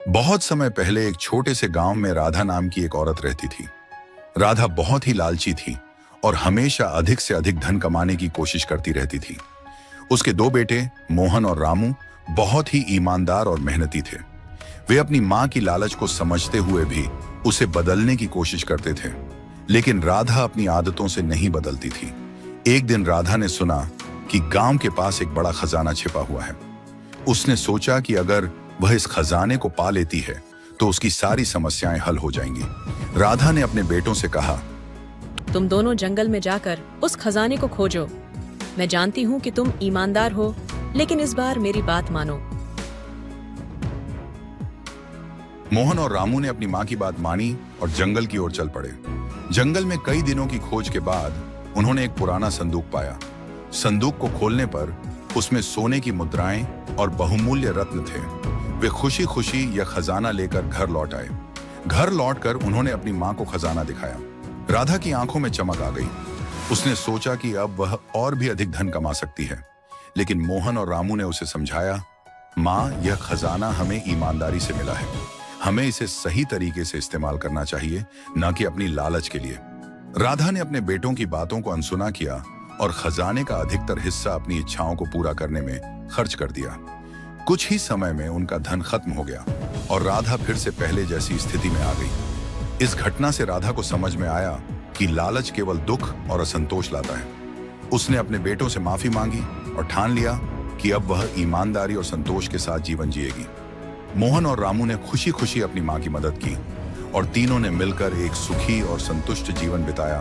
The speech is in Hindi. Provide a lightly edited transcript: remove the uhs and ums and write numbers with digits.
बहुत समय पहले एक छोटे से गांव में राधा नाम की एक औरत रहती थी। राधा बहुत ही लालची थी और हमेशा अधिक से अधिक धन कमाने की कोशिश करती रहती थी। उसके दो बेटे मोहन और रामू बहुत ही ईमानदार और मेहनती थे। वे अपनी मां की लालच को समझते हुए भी उसे बदलने की कोशिश करते थे, लेकिन राधा अपनी आदतों से नहीं बदलती थी। एक दिन राधा ने सुना कि गांव के पास एक बड़ा खजाना छिपा हुआ है। उसने सोचा कि अगर वह इस खजाने को पा लेती है तो उसकी सारी समस्याएं हल हो जाएंगी। राधा ने अपने बेटों से कहा, तुम दोनों जंगल में जाकर उस खजाने को खोजो। मैं जानती हूँ कि तुम ईमानदार हो, लेकिन इस बार मेरी बात मानो। मोहन और रामू ने अपनी मां की बात मानी और जंगल की ओर चल पड़े। जंगल में कई दिनों की खोज के बाद उन्होंने एक पुराना संदूक पाया। संदूक को खोलने पर उसमें सोने की मुद्राएं और बहुमूल्य रत्न थे। वे खुशी खुशी यह खजाना लेकर घर लौट आए। घर लौटकर उन्होंने अपनी मां को खजाना दिखाया। राधा की आंखों में चमक आ गई। उसने सोचा कि अब वह और भी अधिक धन कमा सकती है, लेकिन मोहन और रामू ने उसे समझाया, मां, यह खजाना हमें ईमानदारी से मिला है। हमें इसे सही तरीके से इस्तेमाल करना चाहिए, न कि अपनी लालच के लिए। राधा ने अपने बेटों की बातों को अनसुना किया और खजाने का अधिकतर हिस्सा अपनी इच्छाओं को पूरा करने में खर्च कर दिया। कुछ ही समय में उनका धन खत्म हो गया और राधा फिर से पहले जैसी स्थिति में आ गई। इस घटना से राधा को समझ में आया कि लालच केवल दुख और असंतोष लाता है। उसने अपने बेटों से माफी मांगी और ठान लिया कि अब वह ईमानदारी और संतोष के साथ जीवन जिएगी। मोहन और रामू ने खुशी खुशी अपनी मां की मदद की और तीनों ने मिलकर एक सुखी और संतुष्ट जीवन बिताया।